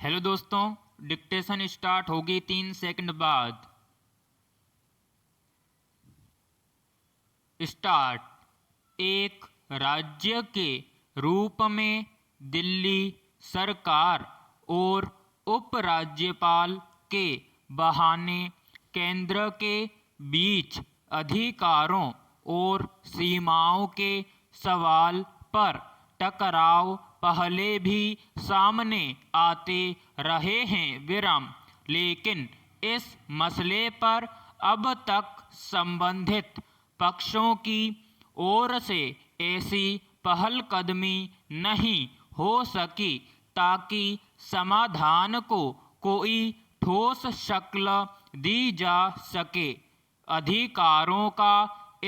Hello दोस्तों, dictation start होगी 3 second बाद। स्टार्ट। एक राज्य के रूप में दिल्ली सरकार और उपराज्यपाल के बहाने केंद्र के बीच अधिकारों और सीमाओं के सवाल पर टकराव पहले भी सामने आते रहे हैं, लेकिन इस मसले पर अब तक संबंधित पक्षों की ओर से ऐसी पहलकदमी नहीं हो सकी ताकि समाधान को कोई ठोस शक्ल दी जा सके। अधिकारों का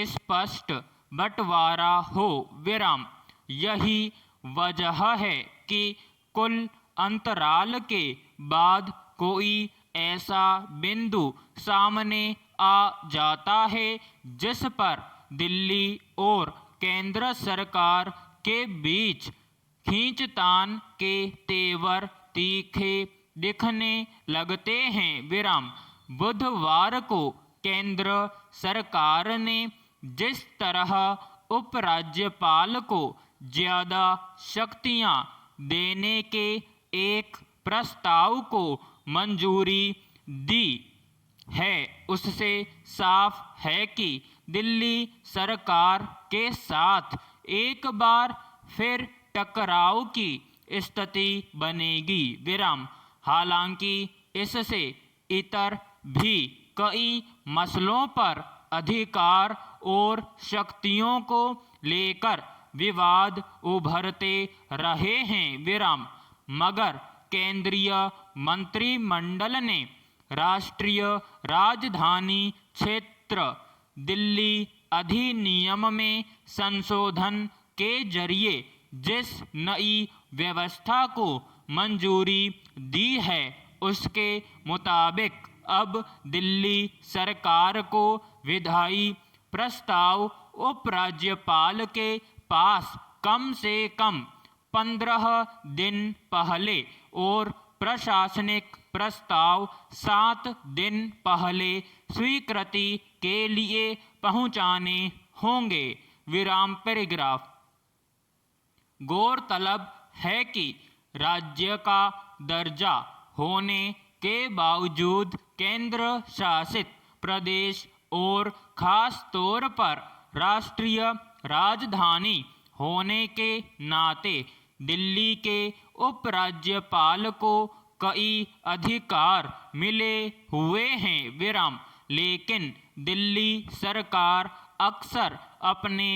स्पष्ट बंटवारा हो। यही वजह है कि कुल अंतराल के बाद कोई ऐसा बिंदु सामने आ जाता है जिस पर दिल्ली और केंद्र सरकार के बीच खींचतान के तेवर तीखे दिखने लगते हैं। बुधवार को केंद्र सरकार ने जिस तरह उपराज्यपाल को ज्यादा शक्तियां देने के एक प्रस्ताव को मंजूरी दी है, उससे साफ है कि दिल्ली सरकार के साथ एक बार फिर टकराव की स्थिति बनेगी। हालांकि इससे इतर भी कई मसलों पर अधिकार और शक्तियों को लेकर विवाद उभरते रहे हैं, मगर केंद्रीय मंत्रिमंडल ने राष्ट्रीय राजधानी क्षेत्र दिल्ली अधिनियम में संशोधन के जरिए जिस नई व्यवस्था को मंजूरी दी है, उसके मुताबिक अब दिल्ली सरकार को विधायी प्रस्ताव उपराज्यपाल के पास कम से कम 15 दिन पहले और प्रशासनिक प्रस्ताव 7 दिन पहले स्वीकृति के लिए पहुंचाने होंगे। पैराग्राफ। गौरतलब है कि राज्य का दर्जा होने के बावजूद केंद्र शासित प्रदेश और खास तौर पर राष्ट्रीय राजधानी होने के नाते दिल्ली के उपराज्यपाल को कई अधिकार मिले हुए हैं, लेकिन दिल्ली सरकार अक्सर अपने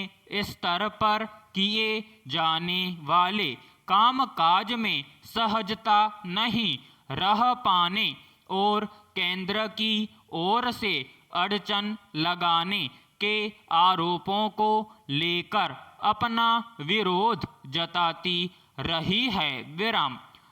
स्तर पर किए जाने वाले कामकाज में सहजता नहीं रह पाने और केंद्र की ओर से अड़चन लगाने के आरोपों को लेकर अपना विरोध जताती रही है।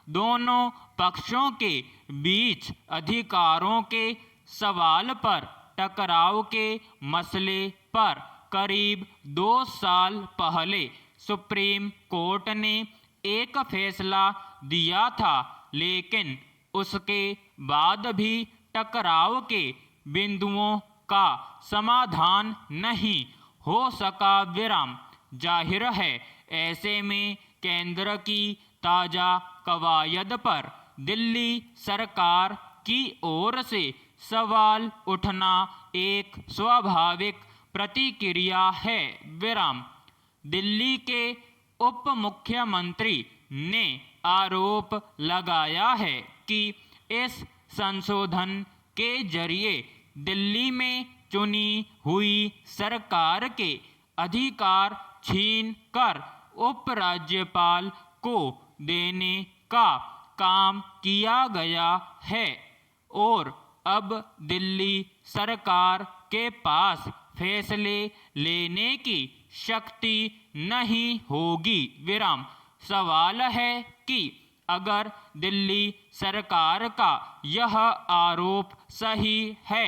दोनों पक्षों के बीच अधिकारों के सवाल पर टकराव के मसले पर करीब 2 साल पहले सुप्रीम कोर्ट ने एक फैसला दिया था, लेकिन उसके बाद भी टकराव के बिंदुओं का समाधान नहीं हो सका। जाहिर है, ऐसे में केंद्र की ताजा कवायद पर दिल्ली सरकार की ओर से सवाल उठना एक स्वाभाविक प्रतिक्रिया है। दिल्ली के उप मुख्यमंत्री ने आरोप लगाया है कि इस संशोधन के जरिए दिल्ली में चुनी हुई सरकार के अधिकार छीन कर उपराज्यपाल को देने का काम किया गया है और अब दिल्ली सरकार के पास फैसले लेने की शक्ति नहीं होगी। सवाल है कि अगर दिल्ली सरकार का यह आरोप सही है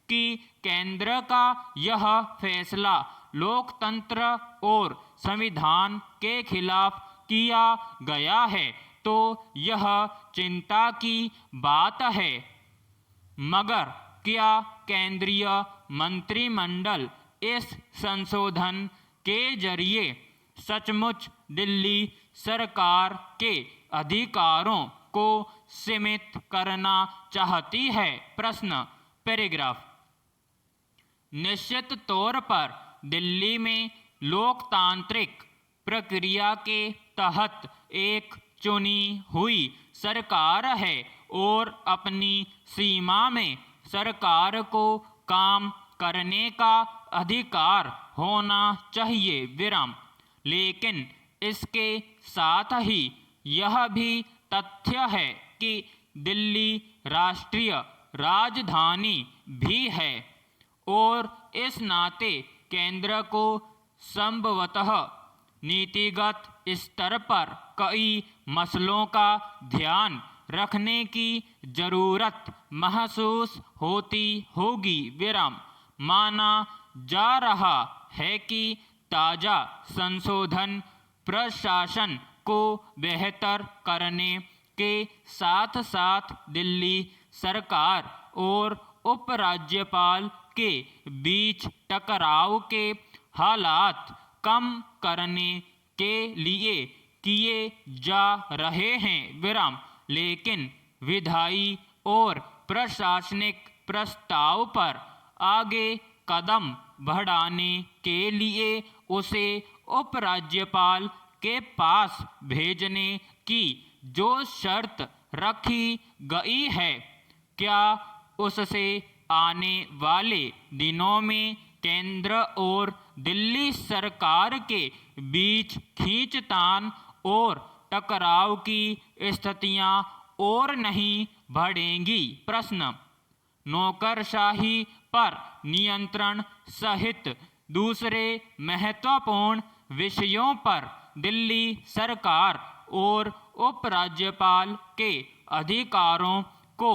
कि केंद्र का यह फैसला लोकतंत्र और संविधान के खिलाफ किया गया है, तो यह चिंता की बात है। मगर क्या केंद्रीय मंत्रिमंडल इस संशोधन के जरिए सचमुच दिल्ली सरकार के अधिकारों को सीमित करना चाहती है? प्रश्न। पैराग्राफ। निश्चित तौर पर दिल्ली में लोकतांत्रिक प्रक्रिया के तहत एक चुनी हुई सरकार है और अपनी सीमा में सरकार को काम करने का अधिकार होना चाहिए विराम। लेकिन इसके साथ ही यह भी तथ्य है कि दिल्ली राष्ट्रीय राजधानी भी है और इस नाते केंद्र को संभवतः नीतिगत स्तर पर कई मसलों का ध्यान रखने की जरूरत महसूस होती होगी विराम। माना जा रहा है कि ताज़ा संशोधन प्रशासन को बेहतर करने के साथ साथ दिल्ली सरकार और उपराज्यपाल के बीच टकराव के हालात कम करने के लिए किए जा रहे हैं विराम। लेकिन विधायी और प्रशासनिक प्रस्ताव पर आगे कदम बढ़ाने के लिए उसे उपराज्यपाल के पास भेजने की जो शर्त रखी गई है, क्या उससे आने वाले दिनों में केंद्र और दिल्ली सरकार के बीच खींचतान और टकराव की स्थितियां और नहीं बढ़ेंगी? प्रश्न। नौकरशाही पर नियंत्रण सहित दूसरे महत्वपूर्ण विषयों पर दिल्ली सरकार और उपराज्यपाल के अधिकारों को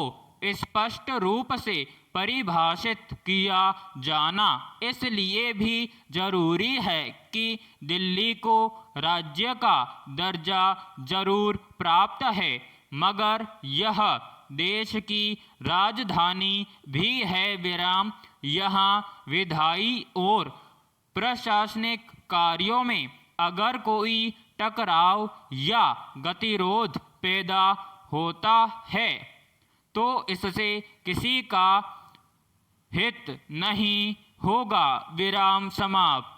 स्पष्ट रूप से परिभाषित किया जाना इसलिए भी जरूरी है कि दिल्ली को राज्य का दर्जा जरूर प्राप्त है, मगर यह देश की राजधानी भी है विराम। यहाँ विधायी और प्रशासनिक कार्यों में अगर कोई टकराव या गतिरोध पैदा होता है तो इससे किसी का हित नहीं होगा विराम समाप्त।